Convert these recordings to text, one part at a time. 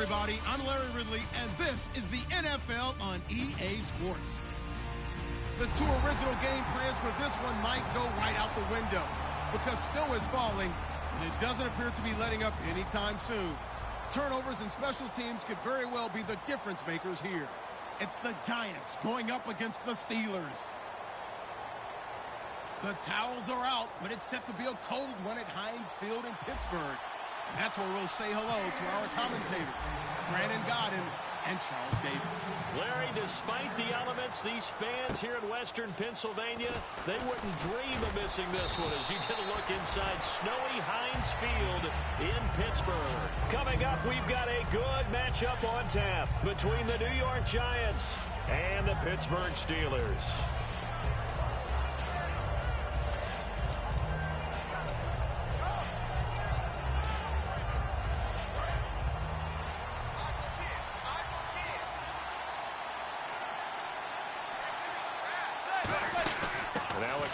everybody. I'm Larry Ridley, and this is the NFL on EA Sports. The two original game plans for this one might go right out the window because snow is falling, and it doesn't appear to be letting up anytime soon. Turnovers and special teams could very well be the difference makers here. It's the Giants going up against the Steelers. The towels are out, but it's set to be a cold one at Heinz Field in Pittsburgh. And that's where we'll say hello to our commentators, Brandon Godden and Charles Davis. Larry, despite the elements, these fans here in Western Pennsylvania, they wouldn't dream of missing this one as you get a look inside snowy Heinz Field in Pittsburgh. Coming up, we've got a good matchup on tap between the New York Giants and the Pittsburgh Steelers.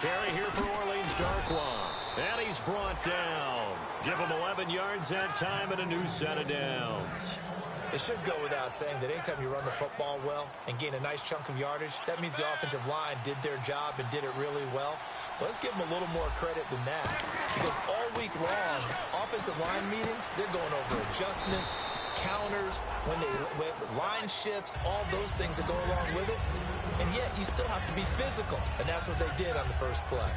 Carry here for Orleans, Darkwa. And he's brought down. Give him 11 yards that time and a new set of downs. It should go without saying that anytime you run the football well and gain a nice chunk of yardage, that means the offensive line did their job and did it really well. But let's give them a little more credit than that. Because all week long, offensive line meetings, they're going over adjustments, counters, line shifts, all those things that go along with it. And yet, you still have to be physical. And that's what they did on the first play.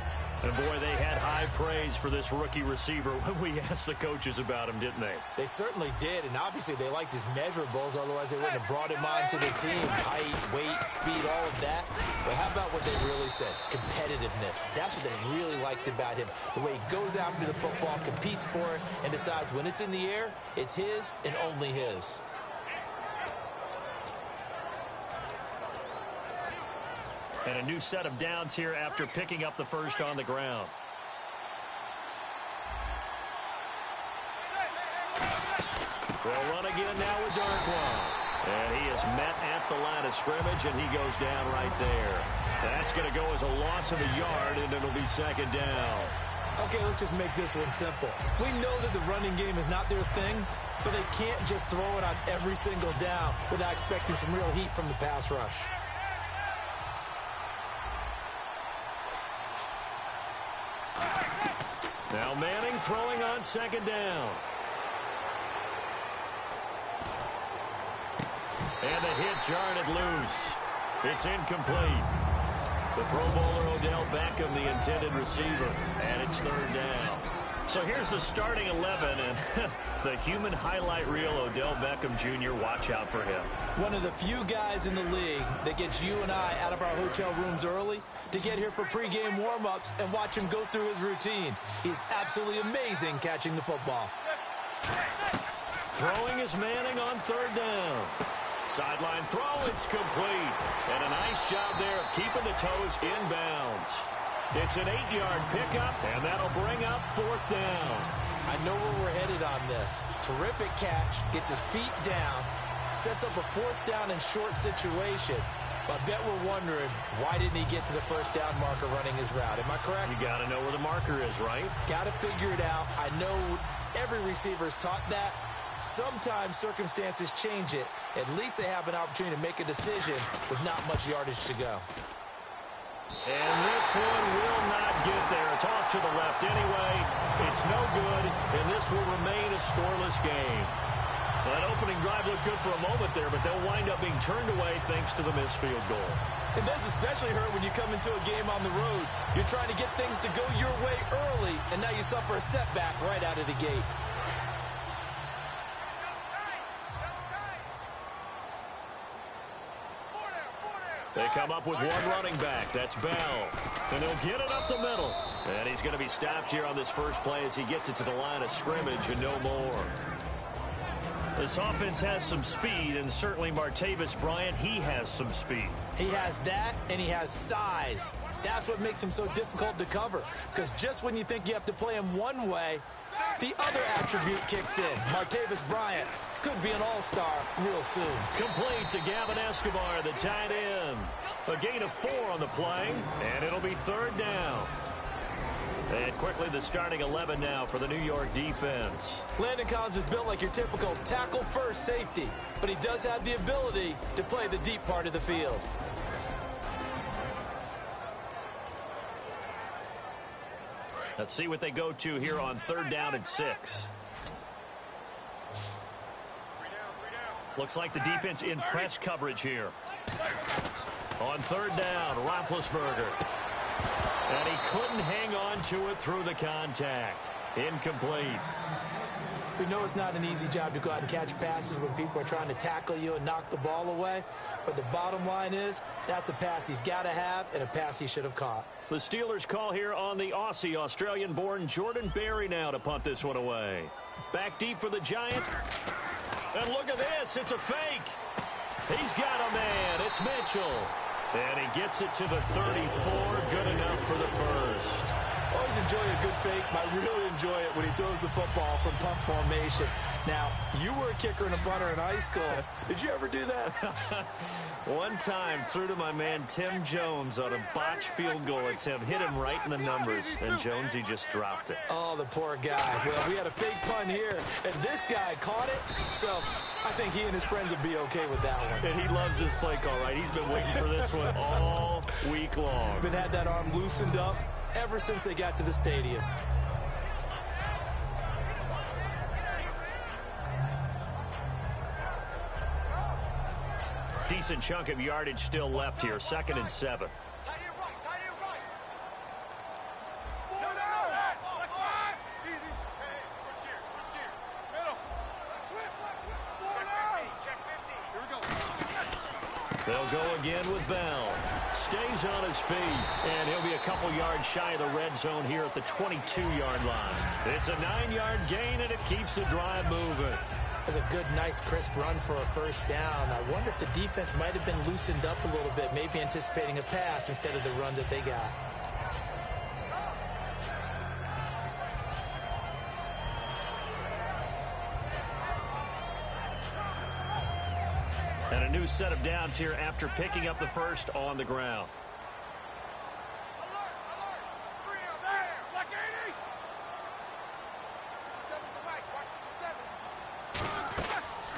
And, boy, they had high praise for this rookie receiver when we asked the coaches about him, didn't they? They certainly did. And, obviously, they liked his measurables. Otherwise, they wouldn't have brought him on to the team. Height, weight, speed, all of that. But how about what they really said? Competitiveness. That's what they really liked about him. The way he goes after the football, competes for it, and decides when it's in the air, it's his and only his. And a new set of downs here after picking up the first on the ground. They'll run again now with Darkwa. And he is met at the line of scrimmage, and he goes down right there. That's going to go as a loss of a yard, and it'll be second down. Okay, let's just make this one simple. We know that the running game is not their thing, but they can't just throw it on every single down without expecting some real heat from the pass rush. Now Manning throwing on second down. And the hit jarred it loose. It's incomplete. The Pro Bowler Odell Beckham, the intended receiver, and it's third down. So here's the starting 11, and the human highlight reel, Odell Beckham Jr., watch out for him. One of the few guys in the league that gets you and I out of our hotel rooms early to get here for pregame warm-ups and watch him go through his routine. He's absolutely amazing catching the football. Throwing is Manning on third down. Sideline throw, it's complete. And a nice job there of keeping the toes inbounds. It's an 8-yard pickup, and that'll bring up fourth down. I know where we're headed on this. Terrific catch, gets his feet down, sets up a fourth down and short situation. But I bet we're wondering, why didn't he get to the first down marker running his route? Am I correct? You got to know where the marker is, right? Got to figure it out. I know every receiver is taught that. Sometimes circumstances change it. At least they have an opportunity to make a decision with not much yardage to go. And this one will not get there. It's off to the left anyway. It's no good, and this will remain a scoreless game. That opening drive looked good for a moment there, but they'll wind up being turned away thanks to the missed field goal. It does especially hurt when you come into a game on the road. You're trying to get things to go your way early, and now you suffer a setback right out of the gate. They come up with one running back. That's Bell. And they'll get it up the middle. And he's going to be stopped here on this first play as he gets it to the line of scrimmage and no more. This offense has some speed, and certainly Martavis Bryant, he has some speed. He has that, and he has size. That's what makes him so difficult to cover. Because just when you think you have to play him one way, the other attribute kicks in. Martavis Bryant could be an all-star real soon. Complete to Gavin Escobar, the tight end. A gain of 4 on the play, and it'll be third down. And quickly the starting 11 now for the New York defense. Landon Collins is built like your typical tackle-first safety, but he does have the ability to play the deep part of the field. Let's see what they go to here on 3rd down and 6. Looks like the defense in press coverage here. On 3rd down, Roethlisberger. And he couldn't hang on to it through the contact. Incomplete. We know it's not an easy job to go out and catch passes when people are trying to tackle you and knock the ball away. But the bottom line is, that's a pass he's got to have and a pass he should have caught. The Steelers call here on the Aussie, Australian-born Jordan Berry now to punt this one away. Back deep for the Giants. And look at this. It's a fake. He's got a man. It's Mitchell. And he gets it to the 34. Good enough for the first. Always enjoy a good fake. I really enjoy it when he throws the football from punt formation. Now, you were a kicker and a punter in high school. Did you ever do that? One time, threw to my man Tim Jones on a botched field goal attempt. Hit him right in the numbers, and Jonesy just dropped it. Oh, the poor guy. Well, we had a fake punt here, and this guy caught it. So I think he and his friends will be okay with that one. And he loves his play call, right? He's been waiting for this one all week long. Been had that arm loosened up ever since they got to the stadium. Decent chunk of yardage still left here. 2nd and 7. They'll go again with Bell. Stays on his feet, and he'll be a couple yards shy of the red zone here at the 22-yard line. It's a 9-yard gain, and it keeps the drive moving. That's a good, nice, crisp run for a first down. I wonder if the defense might have been loosened up a little bit, maybe anticipating a pass instead of the run that they got. And a new set of downs here after picking up the first on the ground.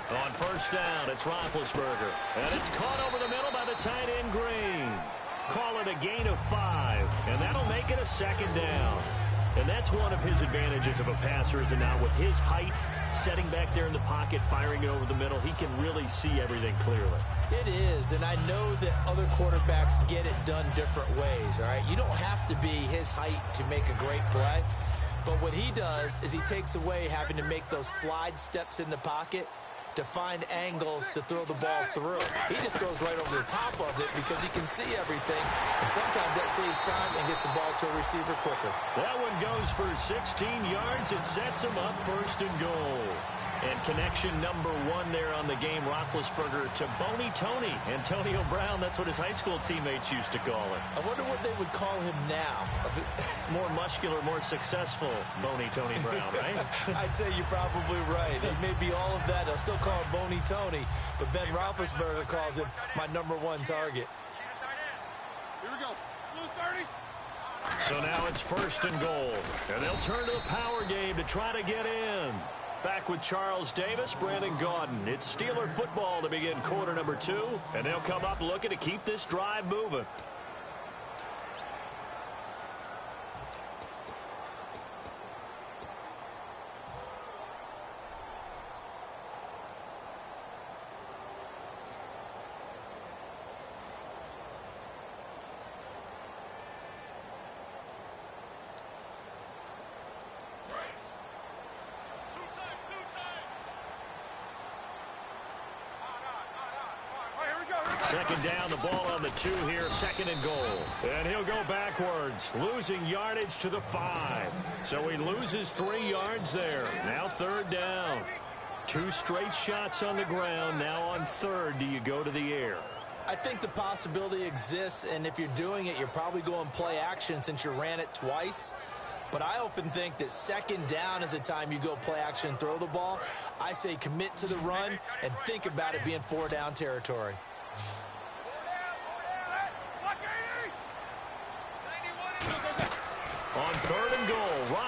On 1st down, it's Roethlisberger. And it's caught over the middle by the tight end Green. Call it a gain of 5. And that'll make it a 2nd down. And that's one of his advantages of a passer, is now with his height, setting back there in the pocket, firing it over the middle, he can really see everything clearly. It is, and I know that other quarterbacks get it done different ways, all right? You don't have to be his height to make a great play, but what he does is he takes away having to make those slide steps in the pocket to find angles to throw the ball through. He just throws right over the top of it because he can see everything, and sometimes that saves time and gets the ball to a receiver quicker. That one goes for 16 yards. It sets him up 1st and goal. And connection number 1 there on the game, Roethlisberger to Boney Tony. Antonio Brown, that's what his high school teammates used to call him. I wonder what they would call him now. More muscular, more successful Boney Tony Brown, right? I'd say you're probably right. It may be all of that. They'll still call him Boney Tony, but Ben Roethlisberger calls him my number 1 target. Here we go. Blue 30. So now it's 1st and goal. And they'll turn to the power game to try to get in. Back with Charles Davis, Brandon Gaudin. It's Steeler football to begin quarter number 2. And they'll come up looking to keep this drive moving. Second down, the ball on the 2 here, 2nd and goal. And he'll go backwards, losing yardage to the 5. So he loses 3 yards there. Now 3rd down. 2 straight shots on the ground. Now on 3rd, do you go to the air? I think the possibility exists, and if you're doing it, you're probably going play action since you ran it twice. But I often think that 2nd down is the time you go play action and throw the ball. I say commit to the run and think about it being 4-down territory. On 3rd and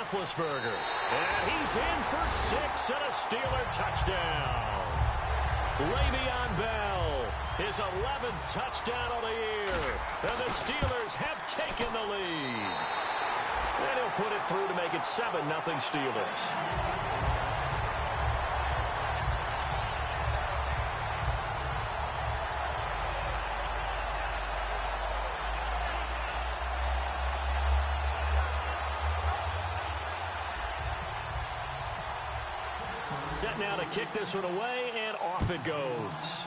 Roethlisberger. And he's in for 6 and a Steeler touchdown. Le'Veon Bell, his 11th touchdown of the year. And the Steelers have taken the lead. And he'll put it through to make it 7-0 Steelers. Set now to kick this one away, and off it goes.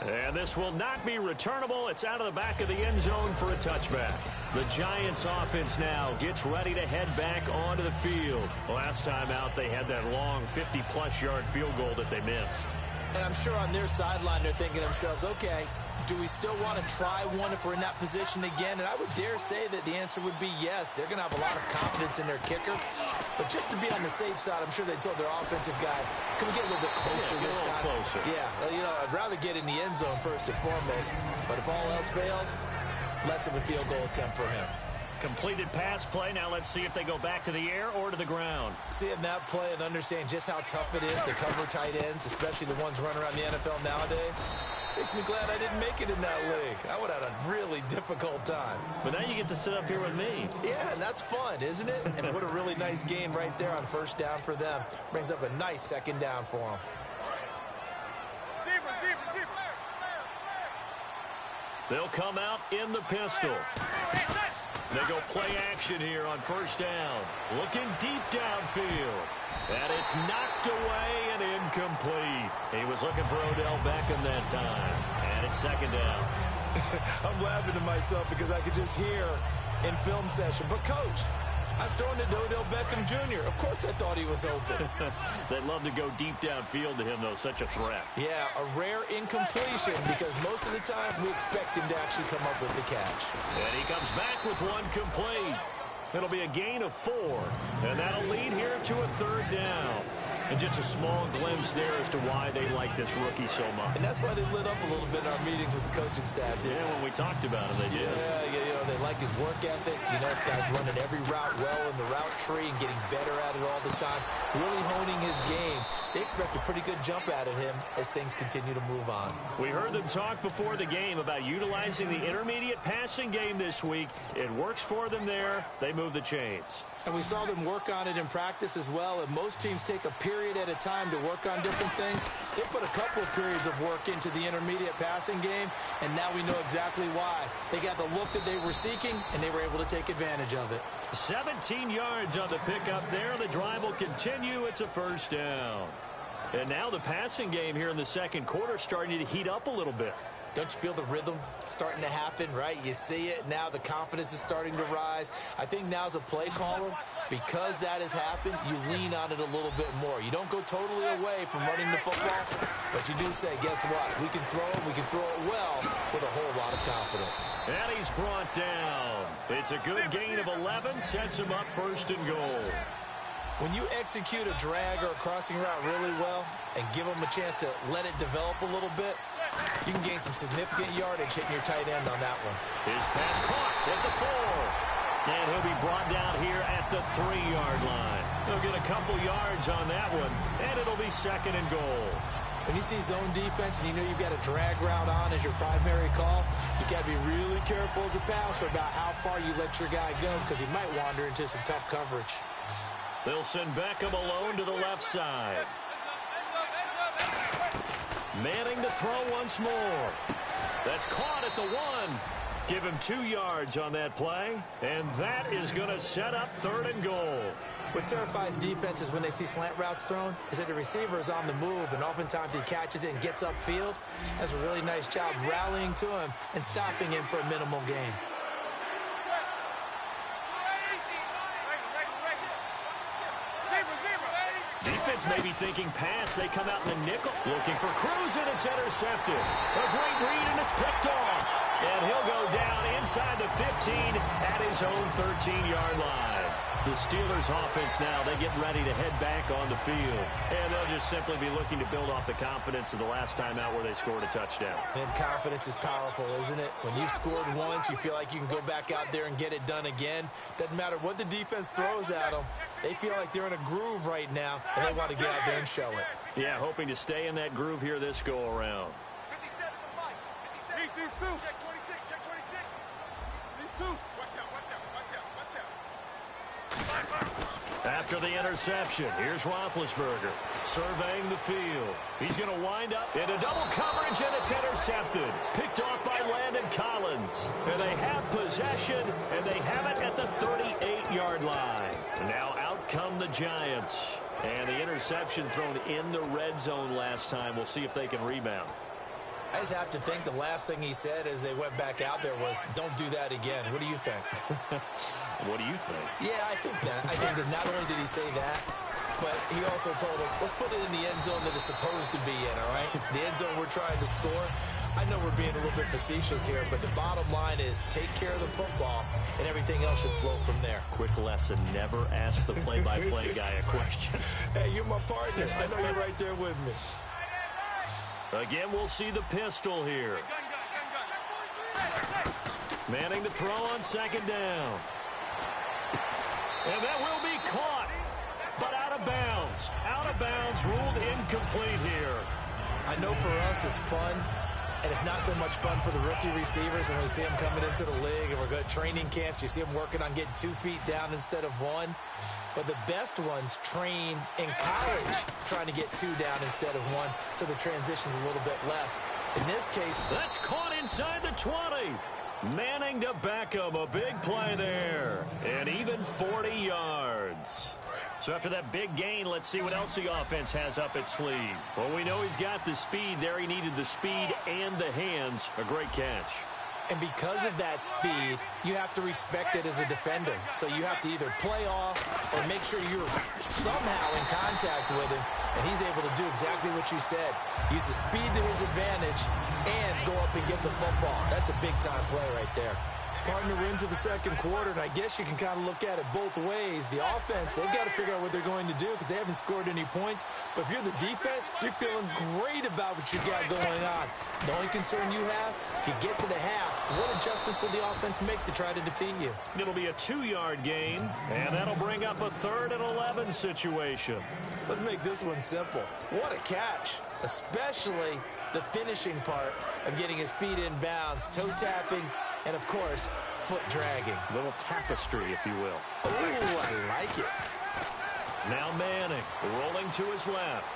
And this will not be returnable. It's out of the back of the end zone for a touchback. The Giants offense now gets ready to head back onto the field. Last time out, they had that long 50-plus yard field goal that they missed. And I'm sure on their sideline, they're thinking to themselves, okay, do we still want to try one if we're in that position again? And I would dare say that the answer would be yes. They're going to have a lot of confidence in their kicker. But just to be on the safe side, I'm sure they told their offensive guys, can we get a little bit closer this time? Closer. Yeah, you know, I'd rather get in the end zone first and foremost. But if all else fails, less of a field goal attempt for him. Completed pass play. Now let's see if they go back to the air or to the ground. Seeing that play and understanding just how tough it is to cover tight ends, especially the ones running around the NFL nowadays, makes me glad I didn't make it in that league. I would have had a really difficult time. But now you get to sit up here with me. Yeah, and that's fun, isn't it? And what a really nice game right there on first down for them. Brings up a nice second down for them. They'll come out in the pistol. They go play action here on first down. Looking deep downfield. And it's knocked away and incomplete. He was looking for Odell Beckham that time. And it's second down. I'm laughing to myself because I could just hear in film session, but coach, I was throwing it to Odell Beckham Jr. Of course I thought he was open. They'd love to go deep downfield to him, though. Such a threat. Yeah, a rare incompletion because most of the time we expect him to actually come up with the catch. And he comes back with one complete. It'll be a gain of 4. And that'll lead here to a third down. And just a small glimpse there as to why they like this rookie so much. And that's why they lit up a little bit in our meetings with the coaching staff. Yeah, when we talked about him, they did. Yeah, you know, they like his work ethic. You know, this guy's running every route well in the route tree and getting better at it all the time. Really honing his game. They expect a pretty good jump out of him as things continue to move on. We heard them talk before the game about utilizing the intermediate passing game this week. It works for them there. They move the chains. And we saw them work on it in practice as well. And most teams take a period at a time to work on different things. They put a couple of periods of work into the intermediate passing game, and now we know exactly why. They got the look that they were seeking, and they were able to take advantage of it. 17 yards on the pickup there. The drive will continue. It's a first down. And now the passing game here in the second quarter starting to heat up a little bit. Don't you feel the rhythm starting to happen, right? You see it now. The confidence is starting to rise. I think now as a play caller, because that has happened, you lean on it a little bit more. You don't go totally away from running the football, but you do say, guess what? We can throw it. We can throw it well with a whole lot of confidence. And he's brought down. It's a good gain of 11. Sets him up first and goal. When you execute a drag or a crossing route really well and give them a chance to let it develop a little bit, you can gain some significant yardage hitting your tight end on that one. His pass caught at the 4. And he'll be brought down here at the 3-yard line. He'll get a couple yards on that one, and it'll be second and goal. When you see zone defense and you know you've got a drag route on as your primary call, you got to be really careful as a passer about how far you let your guy go because he might wander into some tough coverage. They'll send Beckham alone to the left side. Manning to throw once more. That's caught at the 1. Give him 2 yards on that play, and that is going to set up third and goal. What terrifies defenses when they see slant routes thrown is that the receiver is on the move, and oftentimes he catches it and gets upfield. Does a really nice job rallying to him and stopping him for a minimal gain. Defense may be thinking pass. They come out in the nickel. Looking for Cruz, and it's intercepted. A great read, and it's picked off. And he'll go down inside the 15 at his own 13-yard line. The Steelers offense now, they get ready to head back on the field. And they'll just simply be looking to build off the confidence of the last time out where they scored a touchdown. And confidence is powerful, isn't it? When you've scored once, you feel like you can go back out there and get it done again. Doesn't matter what the defense throws at them. They feel like they're in a groove right now, and they want to get out there and show it. Yeah, hoping to stay in that groove here this go-around. 57 to Mike. These two. Check 26, check 26. These two. Watch out, watch out, watch out, watch out. After the interception, here's Roethlisberger surveying the field. He's going to wind up into double coverage, and it's intercepted. Picked off by Landon Collins. And they have possession, and they have it at the 38-yard line. Now out come the Giants. And the interception thrown in the red zone last time. We'll see if they can rebound. I just have to think the last thing he said as they went back out there was, don't do that again. What do you think? What do you think? Yeah, I think that. I think that not only did he say that, but he also told him, let's put it in the end zone that it's supposed to be in, all right? The end zone we're trying to score. I know we're being a little bit facetious here, but the bottom line is take care of the football, and everything else should flow from there. Quick lesson, never ask the play-by-play guy a question. Hey, you're my partner. I know you're right there with me. Again, we'll see the pistol here. Manning to throw on second down. And that will be caught, but out of bounds. Out of bounds, ruled incomplete here. I know for us it's fun, and it's not so much fun for the rookie receivers when we see them coming into the league and we're going to training camps. You see them working on getting 2 feet down instead of 1. But the best ones train in college trying to get 2 down instead of 1, so the transition's a little bit less. In this case, that's caught inside the 20. Manning to Beckham, a big play there. And even 40 yards. So after that big gain, let's see what else the offense has up its sleeve. Well, we know he's got the speed there. He needed the speed and the hands. A great catch. And because of that speed, you have to respect it as a defender. So you have to either play off or make sure you're somehow in contact with him. And he's able to do exactly what you said. Use the speed to his advantage and go up and get the football. That's a big-time play right there. Partner, we're into the second quarter, and I guess you can kind of look at it both ways. The offense, they've got to figure out what they're going to do because they haven't scored any points. But if you're the defense, you're feeling great about what you got going on. The only concern you have, if you get to the half, what adjustments will the offense make to try to defeat you? It'll be a 2-yard gain, and that'll bring up a 3rd and 11 situation. Let's make this one simple. What a catch, especially the finishing part of getting his feet in bounds, toe tapping, and, of course, foot dragging. Little tapestry, if you will. Ooh, I like it. Now Manning rolling to his left.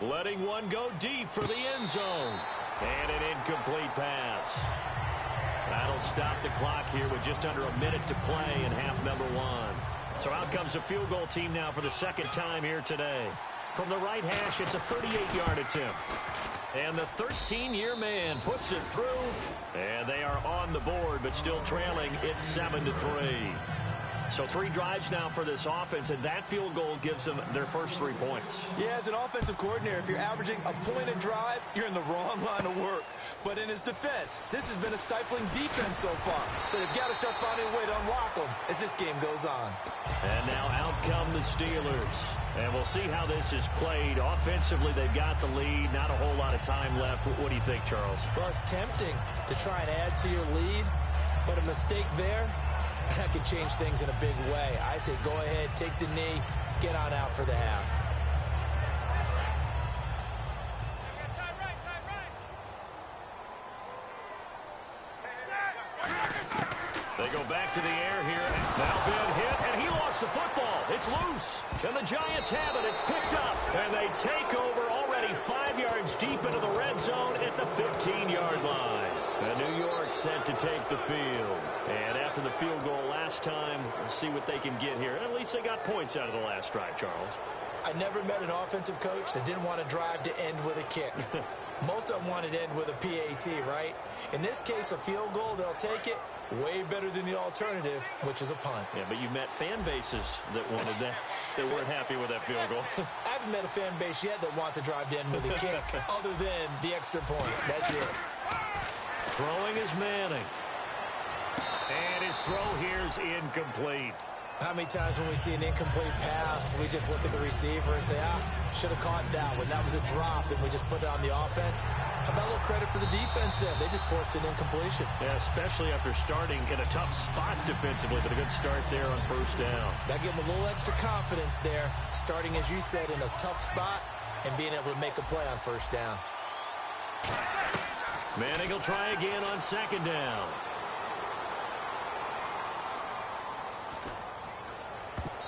Letting one go deep for the end zone. And an incomplete pass. That'll stop the clock here with just under a minute to play in half number 1. So out comes a field goal team now for the second time here today. From the right hash, it's a 38-yard attempt. And the 13-year man puts it through. And they are on the board, but still trailing. It's 7-3. So 3 drives now for this offense, and that field goal gives them their first 3 points. Yeah, as an offensive coordinator, if you're averaging a point a drive, you're in the wrong line of work. But in his defense, this has been a stifling defense so far. So they've got to start finding a way to unlock them as this game goes on. And now out come the Steelers. And we'll see how this is played. Offensively, they've got the lead. Not a whole lot of time left. What do you think, Charles? Well, it's tempting to try and add to your lead, but a mistake there, that could change things in a big way. I say go ahead, take the knee, get on out for the half. They go back to the air here. Now been hit, and he lost the football. It's loose. And the Giants have it. It's picked up. And they take over already 5 yards deep into the red zone at the 15-yard line. And New York set to take the field. And after the field goal last time, we'll see what they can get here. At least they got points out of the last drive, Charles. I never met an offensive coach that didn't want to drive to end with a kick. Most of them wanted to end with a PAT, right? In this case, a field goal, they'll take it. Way better than the alternative, which is a punt. Yeah, but you've met fan bases that wanted that, that weren't happy with that field goal. I haven't met a fan base yet that wants to drive to end with a kick, other than the extra point. That's it. Throwing is Manning. And his his throw here's incomplete. How many times when we see an incomplete pass, we just look at the receiver and say, should have caught that one. That was a drop, and we just put it on the offense. How about a little credit for the defense there? They just forced an incompletion. Yeah, especially after starting in a tough spot defensively, but a good start there on first down. That gave them a little extra confidence there, starting, as you said, in a tough spot and being able to make a play on first down. Manning will try again on second down.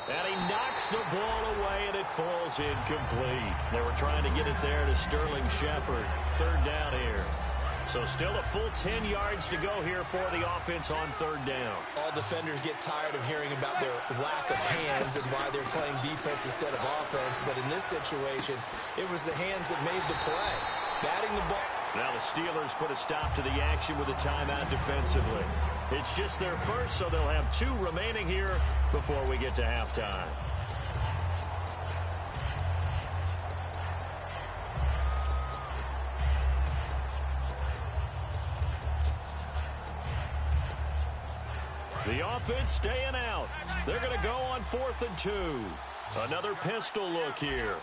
And he knocks the ball away, and it falls incomplete. They were trying to get it there to Sterling Shepard. Third down here. So still a full 10 yards to go here for the offense on third down. All defenders get tired of hearing about their lack of hands and why they're playing defense instead of offense. But in this situation, it was the hands that made the play. Batting the ball. Now the Steelers put a stop to the action with a timeout defensively. It's just their first, so they'll have 2 remaining here before we get to halftime. The offense staying out. They're going to go on 4th and 2. Another pistol look here.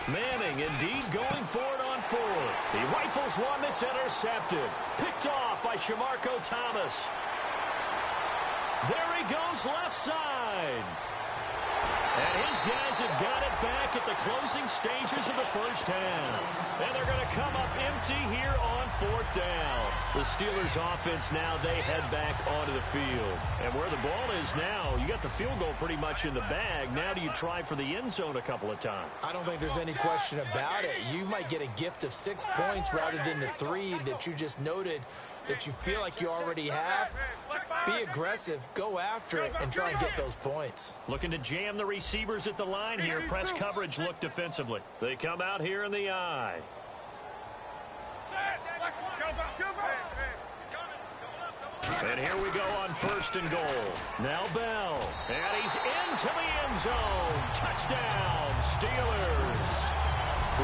Manning indeed going for it on 4th. He rifles one that's intercepted. Picked off by Shamarko Thomas. There he goes left side. And his guys have got it back at the closing stages of the first half. And they're going to come up empty here on 4th down. The Steelers offense now, they head back onto the field. And where the ball is now, you got the field goal pretty much in the bag. Now do you try for the end zone a couple of times? I don't think there's any question about it. You might get a gift of 6 points rather than the 3 that you just noted that you feel like you already have. Be aggressive, go after it, and try and get those points. Looking to jam the receivers at the line here. Press coverage look defensively. They come out here in the eye. And here we go on 1st and goal. Now Bell. And he's into the end zone. Touchdown, Steelers.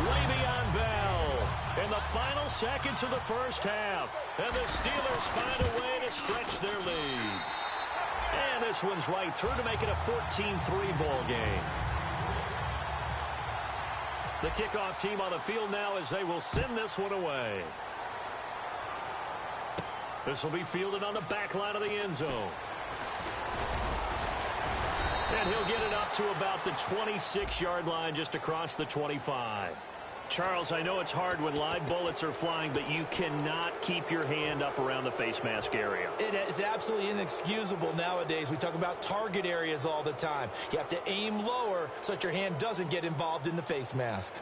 Le'Veon Bell in the final seconds of the first half. And the Steelers find a way to stretch their lead. And this one's right through to make it a 14-3 ball game. The kickoff team on the field now as they will send this one away. This will be fielded on the back line of the end zone. And he'll get it up to about the 26-yard line, just across the 25. Charles, I know it's hard when live bullets are flying, but you cannot keep your hand up around the face mask area. It is absolutely inexcusable nowadays. We talk about target areas all the time. You have to aim lower so that your hand doesn't get involved in the face mask.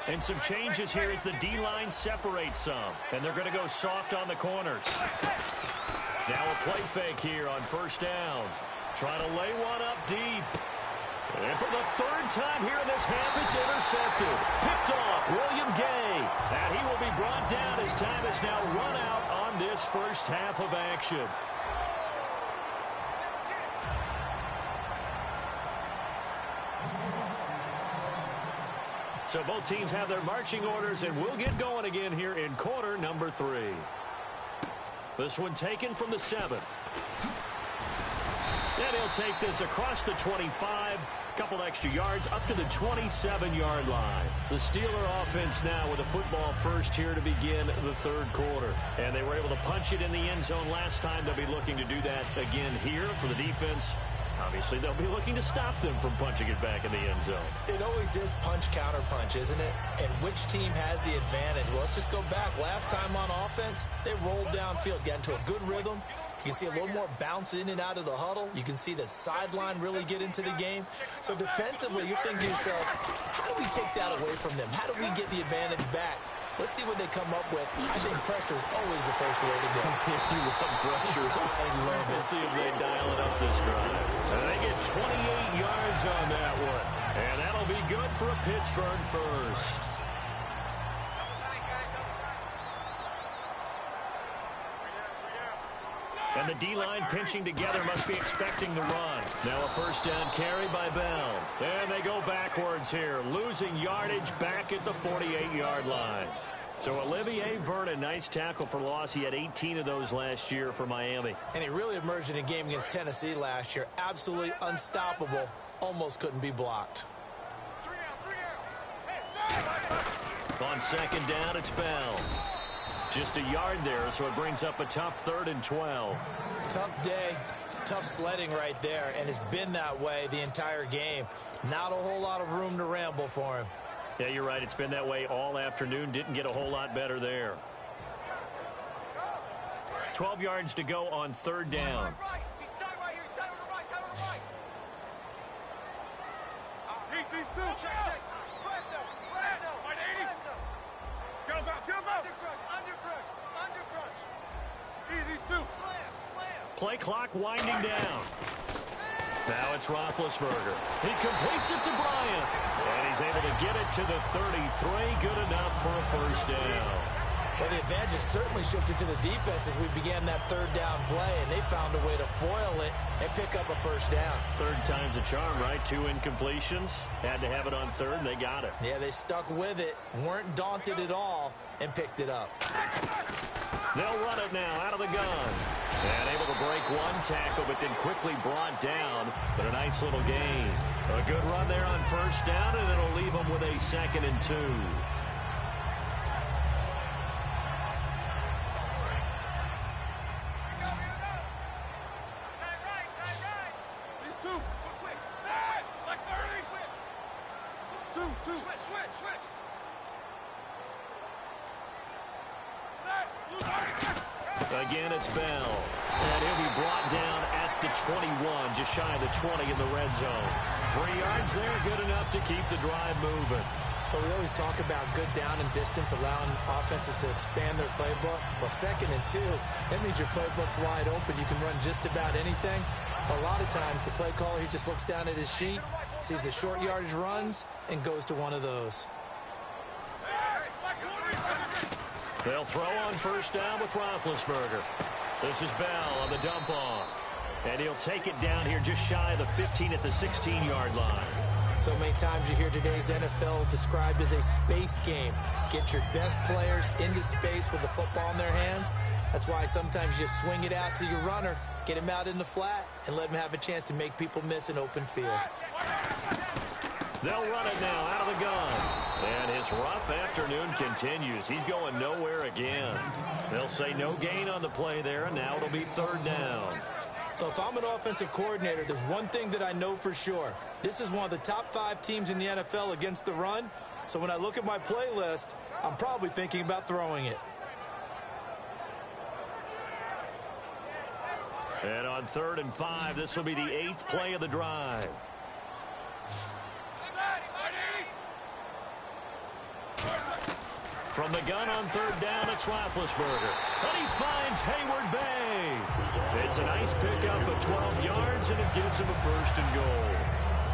And some changes here as the D-line separates some. And they're going to go soft on the corners. Now a play fake here on first down. Trying to lay one up deep. And for the 3rd time here in this half, it's intercepted. Picked off William Gay. And he will be brought down as time is now run out on this first half of action. So both teams have their marching orders, and we'll get going again here in quarter number 3. This one taken from the 7. And he'll take this across the 25, couple extra yards up to the 27-yard line. The Steeler offense now with a football first here to begin the 3rd quarter. And they were able to punch it in the end zone last time. They'll be looking to do that again here for the defense. Obviously, they'll be looking to stop them from punching it back in the end zone. It always is punch, counter punch, isn't it? And which team has the advantage? Well, let's just go back. Last time on offense, they rolled downfield, got into a good rhythm. You can see a little more bounce in and out of the huddle. You can see the sideline really get into the game. So defensively, you're thinking to yourself, how do we take that away from them? How do we get the advantage back? Let's see what they come up with. I think pressure is always the first way to go. You love pressure. I love it. Let's see if they dial it up this drive. And they get 28 yards on that one. And that'll be good for a Pittsburgh first. And the D-line pinching together must be expecting the run. Now a first down carry by Bell. And they go backwards here, losing yardage back at the 48-yard line. So Olivier Vernon, nice tackle for loss. He had 18 of those last year for Miami. And he really emerged in a game against Tennessee last year. Absolutely unstoppable. Almost couldn't be blocked. On second down, it's Bell. Just a yard there, so it brings up a tough 3rd and 12. Tough day, tough sledding right there, and it's been that way the entire game. Not a whole lot of room to ramble for him. Yeah, you're right. It's been that way all afternoon. Didn't get a whole lot better there. 12 yards to go on 3rd down. These two. Check. Play clock winding down. Now it's Roethlisberger. He completes it to Bryant. And he's able to get it to the 33. Good enough for a first down. Well, the advantage certainly shifted to the defense as we began that 3rd down play, and they found a way to foil it and pick up a first down. 3rd time's a charm, right? 2 incompletions. Had to have it on 3rd, and they got it. Yeah, they stuck with it, weren't daunted at all, and picked it up. They'll run it now out of the gun. And able to break one tackle, but then quickly brought down. But a nice little gain. A good run there on first down, and it'll leave them with a 2nd and 2. Again, it's Bell. And he'll be brought down at the 21, just shy of the 20 in the red zone. 3 yards there, good enough to keep the drive moving. Well, we always talk about good down and distance, allowing offenses to expand their playbook. Well, 2nd and 2, that means your playbook's wide open. You can run just about anything. A lot of times, the play caller, he just looks down at his sheet, sees the short yardage runs, and goes to one of those. They'll throw on first down with Roethlisberger. This is Bell on the dump off. And he'll take it down here just shy of the 15 at the 16-yard line. So many times you hear today's NFL described as a space game. Get your best players into space with the football in their hands. That's why sometimes you swing it out to your runner, get him out in the flat, and let him have a chance to make people miss an open field. They'll run it now out of the gun. And his rough afternoon continues. He's going nowhere again. They'll say no gain on the play there, and now it'll be 3rd down. So if I'm an offensive coordinator, there's one thing that I know for sure. This is one of the top 5 teams in the NFL against the run. So when I look at my playlist, I'm probably thinking about throwing it. And on 3rd and 5, this will be the 8th play of the drive. From the gun on 3rd down, it's Roethlisberger. And he finds Hayward Bay. It's a nice pickup of 12 yards, and it gives him a 1st and goal.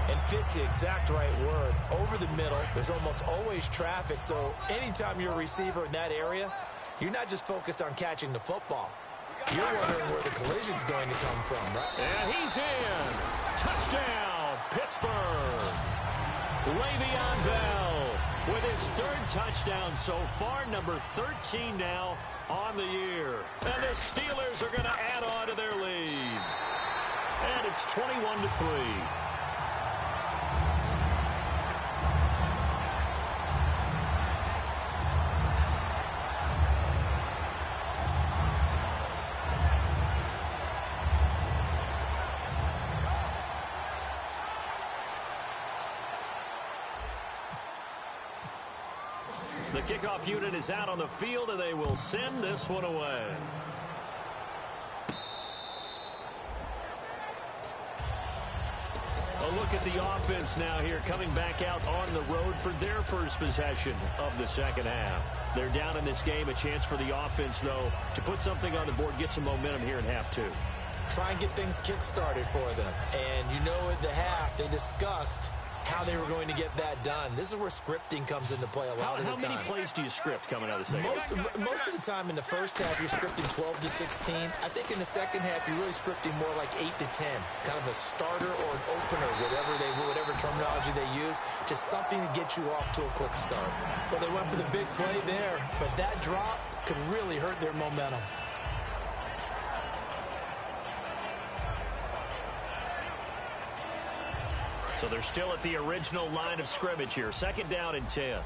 And fit's the exact right word. Over the middle, there's almost always traffic, so anytime you're a receiver in that area, you're not just focused on catching the football. You're wondering where the collision's going to come from, right? And he's in. Touchdown, Pittsburgh. Le'Veon Bell with his 3rd touchdown so far, number 13 now on the year. And the Steelers are going to add on to their lead. And it's 21-3. The kickoff unit is out on the field, and they will send this one away. A look look at the offense now here, coming back out on the road for their first possession of the second half. They're down in this game. A chance for the offense, though, to put something on the board, get some momentum here in half two. Try and get things kick-started for them. And you know at the half, they discussed how they were going to get that done. This is where scripting comes into play a lot of the time. How many plays do you script coming out of the second half? Most of the time in the first half, you're scripting 12 to 16. I think in the second half, you're really scripting more like 8 to 10. Kind of a starter or an opener, whatever terminology they use. Just something to get you off to a quick start. Well, they went for the big play there, but that drop could really hurt their momentum. So they're still at the original line of scrimmage here. Second down and 10.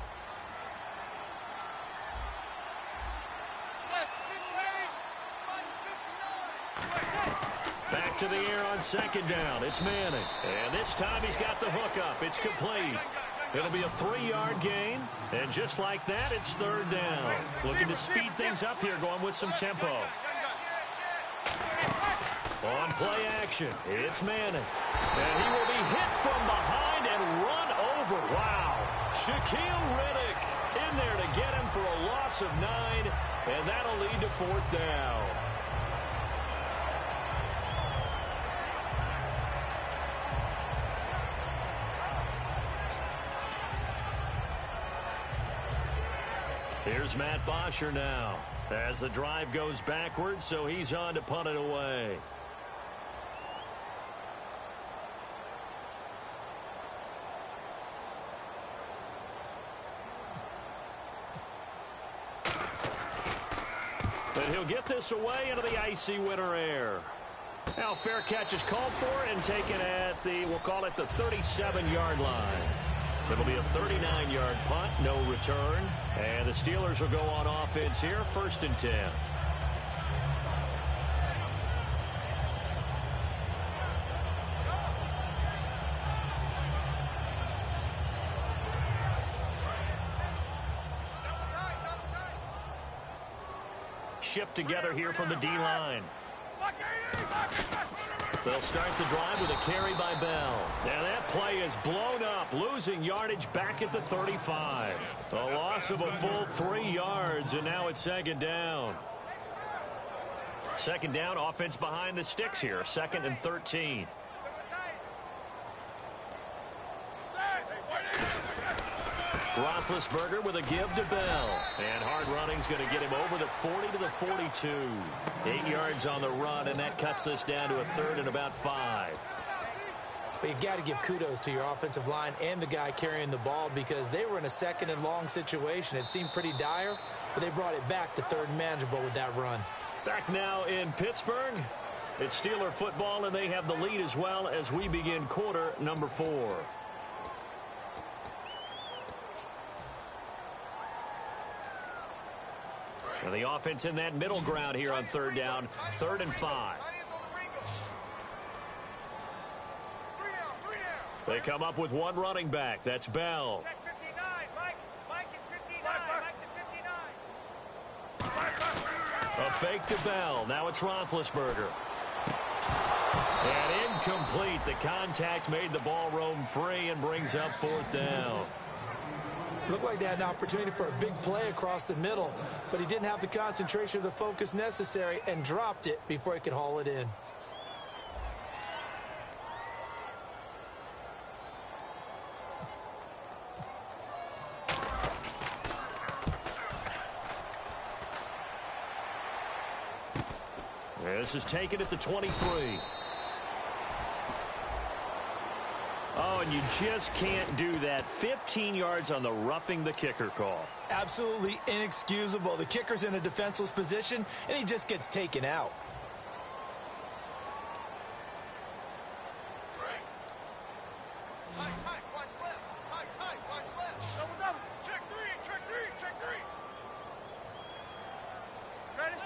Back to the air on second down. It's Manning. And this time he's got the hook up. It's complete. It'll be a 3-yard gain. And just like that, it's third down. Looking to speed things up here, going with some tempo. On play action, it's Manning. And he will be hit from behind and run over. Wow. Shaquille Riddick in there to get him for a loss of 9, and that'll lead to fourth down. Here's Matt Bosher now as the drive goes backwards, so he's on to punt it away. But he'll get this away into the icy winter air. Now fair catch is called for and taken at the, we'll call it the 37-yard line. It'll be a 39-yard punt, no return. And the Steelers will go on offense here, 1st and 10. Shift together here from the D-line. They'll start the drive with a carry by Bell. And that play is blown up, losing yardage back at the 35. A loss of a full 3 yards, and now it's second down. Second down, offense behind the sticks here, 2nd and 13. Roethlisberger with a give to Bell. And hard running's going to get him over the 40 to the 42. 8 yards on the run, and that cuts this down to a 3rd and about 5. But you got to give kudos to your offensive line and the guy carrying the ball, because they were in a 2nd and long situation. It seemed pretty dire, but they brought it back to 3rd and manageable with that run. Back now in Pittsburgh. It's Steeler football, and they have the lead as well as we begin quarter number 4. And the offense in that middle ground here on 3rd down, 3rd and 5. They come up with one running back. That's Bell. Check 59. Mike is 59. Mike to 59. A fake to Bell. Now it's Roethlisberger. And incomplete. The contact made the ball roam free and brings up 4th down. Looked like they had an opportunity for a big play across the middle, but he didn't have the concentration or the focus necessary and dropped it before he could haul it in. This is taken at the 23. Oh, and you just can't do that. 15 yards on the roughing the kicker call. Absolutely inexcusable. The kicker's in a defenseless position, and he just gets taken out. Tight, watch left. Tight, watch left. Double. Check three. Ready?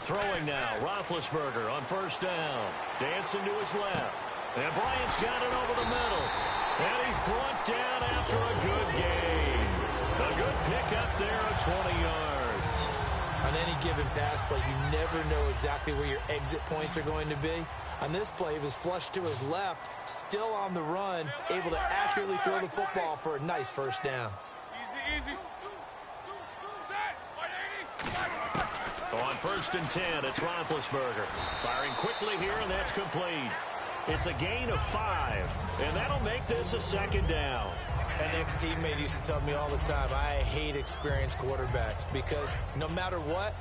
Throwing now, Roethlisberger on 1st down. Dancing to his left. And Bryant's got it over the middle. And he's brought down after a good gain. A good pick up there of 20 yards. on any given pass play, you never know exactly where your exit points are going to be. On this play, he was flushed to his left, still on the run, able to accurately throw the football for a nice first down. Easy, easy. On 1st and 10, it's Roethlisberger. Firing quickly here, and that's complete. It's a gain of 5, and that'll make this a 2nd down. An ex-teammate used to tell me all the time, I hate experienced quarterbacks because no matter what,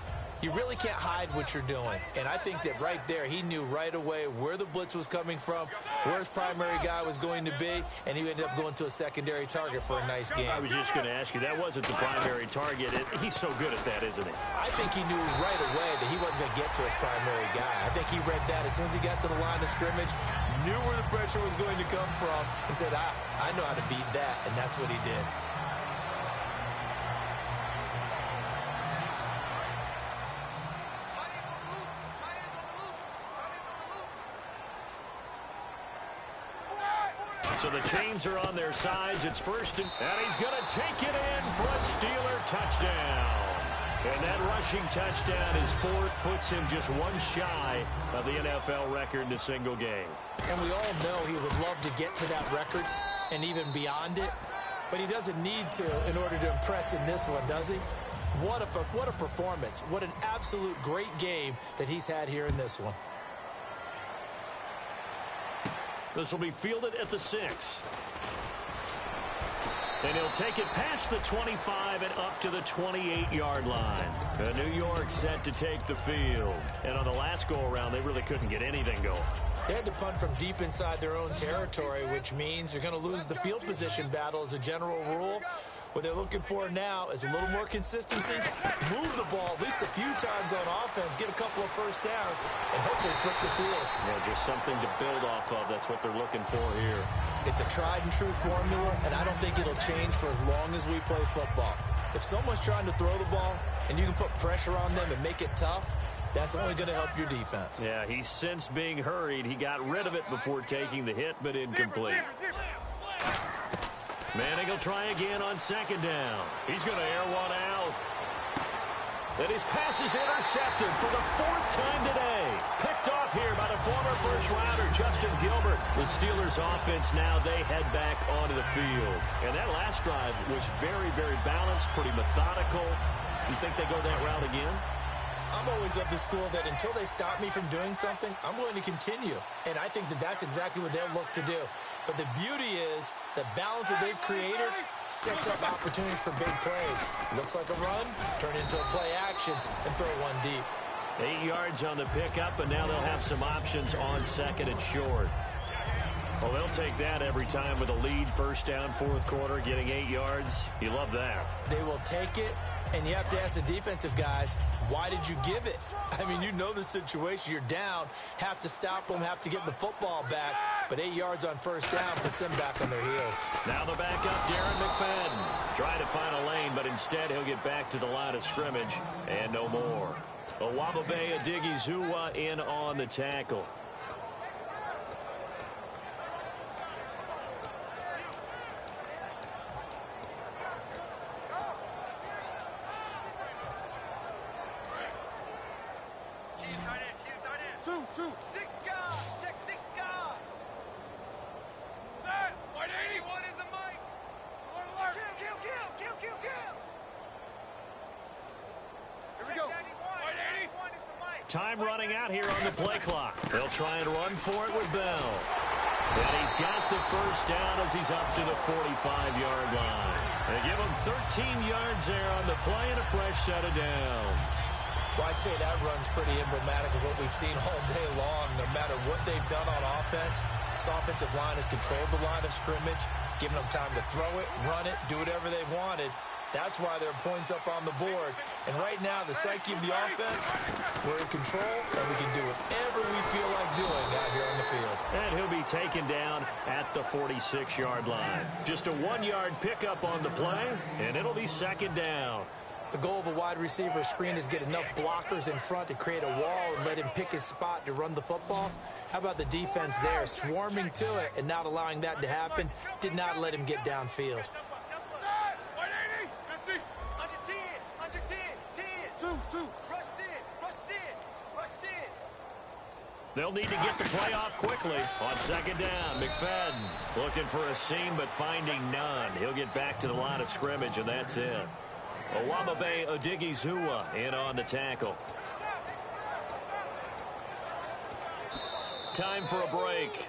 you really can't hide what you're doing. And I think that right there, he knew right away where the blitz was coming from, where his primary guy was going to be, and he ended up going to a secondary target for a nice game. I was just going to ask you, that wasn't the primary target. He's so good at that, isn't he? I think he knew right away that he wasn't going to get to his primary guy. I think he read that as soon as he got to the line of scrimmage, knew where the pressure was going to come from, and said, I know how to beat that, and that's what he did. So the chains are on their sides. It's 1st and he's going to take it in for a Steeler touchdown. And that rushing touchdown is 4th, puts him just one shy of the NFL record in a single game. And we all know he would love to get to that record and even beyond it, but he doesn't need to in order to impress in this one, does he? What a performance. What an absolute great game that he's had here in this one. This will be fielded at the 6. And he'll take it past the 25 and up to the 28-yard line. New York set to take the field. And on the last go-around, they really couldn't get anything going. They had to punt from deep inside their own territory, which means they're going to lose the field position battle as a general rule. What they're looking for now is a little more consistency, move the ball at least a few times on offense, get a couple of first downs, and hopefully flip the field. Yeah, just something to build off of. That's what they're looking for here. It's a tried-and-true formula, and I don't think it'll change for as long as we play football. If someone's trying to throw the ball and you can put pressure on them and make it tough, that's only going to help your defense. Yeah, he's since being hurried. He got rid of it before taking the hit, but incomplete. Manning will try again on 2nd down. He's going to air one out. And his pass is intercepted for the 4th time today. Picked off here by the former first-rounder, Justin Gilbert. The Steelers' offense now, they head back onto the field. And that last drive was very, very balanced, pretty methodical. You think they go that route again? I'm always of the school that until they stop me from doing something, I'm going to continue. And I think that that's exactly what they'll look to do. But the beauty is the balance that they've created sets up opportunities for big plays. Looks like a run, turn into a play action, and throw one deep. 8 yards on the pickup, and now they'll have some options on 2nd and short. Well, they'll take that every time with a lead, 1st down, 4th quarter, getting 8 yards. You love that. They will take it, and you have to ask the defensive guys, why did you give it? I mean, you know the situation. You're down, have to stop them, have to get the football back, but 8 yards on 1st down puts them back on their heels. Now the backup, Darren McFadden. Trying to find a lane, but instead he'll get back to the line of scrimmage, and no more. Owabebe Adigizua in on the tackle. Time running out here on the play clock. They'll try and run for it with Bell. And he's got the 1st down as he's up to the 45-yard line. They give him 13 yards there on the play and a fresh set of downs. Well, I'd say that run's pretty emblematic of what we've seen all day long. No matter what they've done on offense, this offensive line has controlled the line of scrimmage, given them time to throw it, run it, do whatever they wanted. That's why there are points up on the board. And right now, the psyche of the offense, we're in control, and we can do whatever we feel like doing out here on the field. And he'll be taken down at the 46-yard line. Just a 1-yard pickup on the play, and it'll be 2nd down. The goal of a wide receiver screen is get enough blockers in front to create a wall and let him pick his spot to run the football. How about the defense there, swarming to it and not allowing that to happen? Did not let him get downfield. Under 10, 10. 2. They'll need to get the play off quickly. On second down, McFadden looking for a seam but finding none. He'll get back to the line of scrimmage, and that's it. Owamabe Odigizua in on the tackle. Time for a break.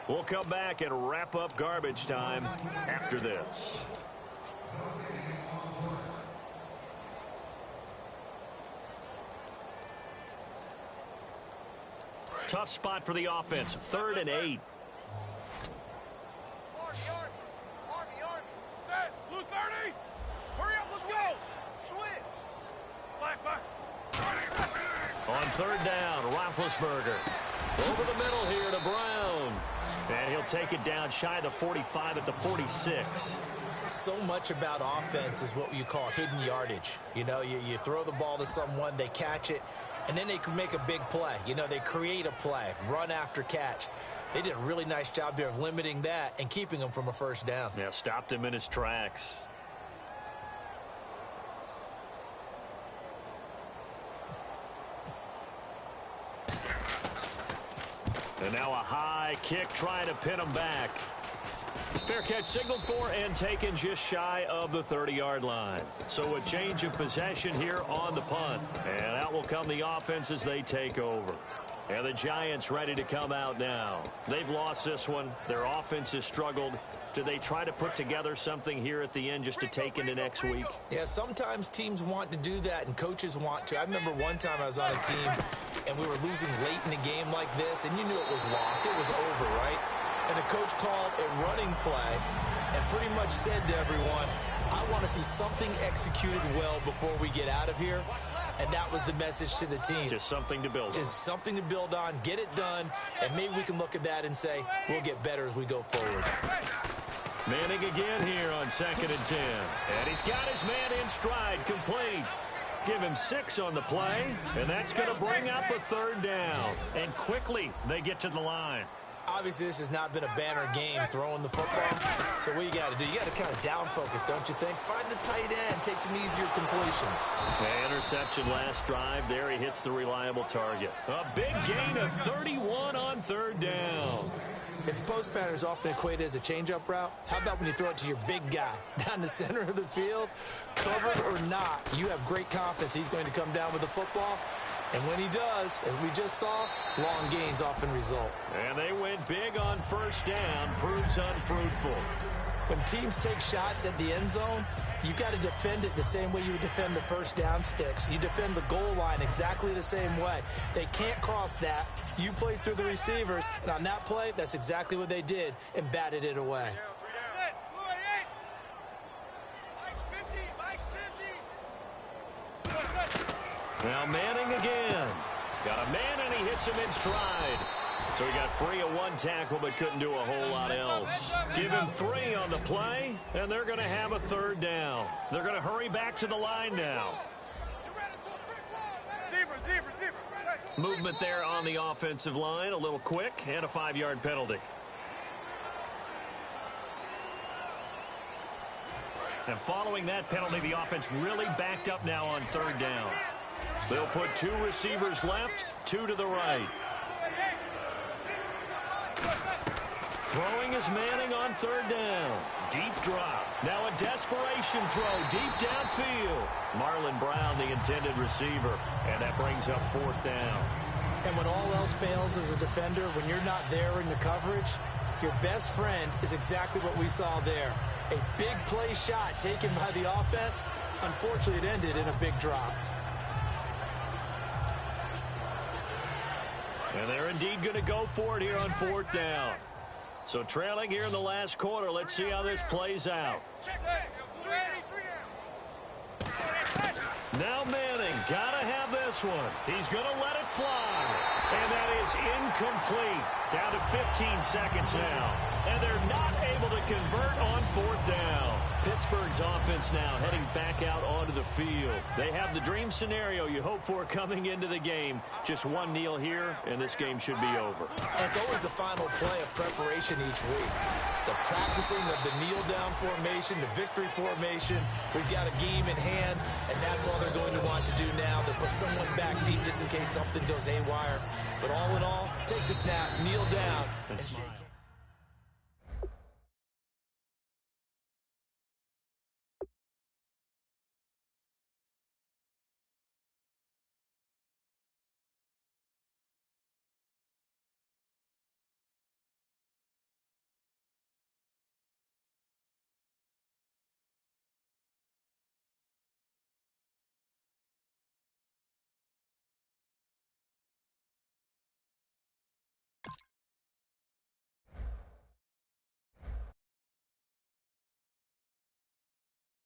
We'll come back and wrap up garbage time after this. Tough spot for the offense. 3rd and 8. Army. Set. Blue 30. Hurry up, let's go. Switch. Black. On 3rd down, Roethlisberger. Over the middle here to Brown. And he'll take it down shy of the 45 at the 46. So much about offense is what you call hidden yardage. You know, you throw the ball to someone, they catch it, and then they can make a big play. You know, they create a play, run after catch. They did a really nice job there of limiting that and keeping him from a first down. Yeah, stopped him in his tracks. And now a high kick trying to pin him back. Fair catch signaled for and taken just shy of the 30-yard line. So a change of possession here on the punt. And out will come the offense as they take over. And the Giants ready to come out now. They've lost this one. Their offense has struggled. Do they try to put together something here at the end just to take into next week? Yeah, sometimes teams want to do that and coaches want to. I remember one time I was on a team and we were losing late in a game like this, and you knew it was lost. It was over, right? And the coach called a running play and pretty much said to everyone, I want to see something executed well before we get out of here. And that was the message to the team. Just something to build on. Just something to build on, get it done, and maybe we can look at that and say, we'll get better as we go forward. Manning again here on 2nd and 10. And he's got his man in stride, complete. Give him 6 on the play, and that's going to bring up a 3rd down. And quickly, they get to the line. Obviously, this has not been a banner game throwing the football. So what you got to do, you got to kind of down focus, don't you think? Find the tight end, take some easier completions. Interception last drive. There he hits the reliable target. A big gain of 31 on 3rd down. If post pattern is often equated as a change-up route, how about when you throw it to your big guy down the center of the field? Covered or not, you have great confidence he's going to come down with the football. And when he does, as we just saw, long gains often result. And they went big on 1st down, proves unfruitful. When teams take shots at the end zone, you got to defend it the same way you would defend the 1st down sticks. You defend the goal line exactly the same way. They can't cross that. You play through the receivers, and on that play, that's exactly what they did and batted it away. Now Manning again. Got a man, and he hits him in stride. So he got free of one tackle but couldn't do a whole lot else. Give him 3 on the play, and they're going to have a 3rd down. They're going to hurry back to the line now. Movement there on the offensive line, a little quick, and a 5-yard penalty. And following that penalty, the offense really backed up now on 3rd down. They'll put 2 receivers left, 2 to the right. Throwing is Manning on 3rd down. Deep drop. Now a desperation throw deep downfield. Marlon Brown, the intended receiver. And that brings up 4th down. And when all else fails as a defender, when you're not there in the coverage, your best friend is exactly what we saw there. A big play shot taken by the offense. Unfortunately, it ended in a big drop. And they're indeed going to go for it here on 4th down. So trailing here in the last quarter. Let's see how this plays out. Now Manning, gotta have this one. He's going to let it fly. And that is incomplete. Down to 15 seconds now. And they're not able to convert on 4th down. Pittsburgh's offense now heading back out onto the field. They have the dream scenario you hope for coming into the game. Just one kneel here, and this game should be over. It's always the final play of preparation each week. The practicing of the kneel-down formation, the victory formation. We've got a game in hand, and that's all they're going to want to do now. They'll put someone back deep just in case something goes haywire. But all in all, take the snap, kneel down, and shake hands.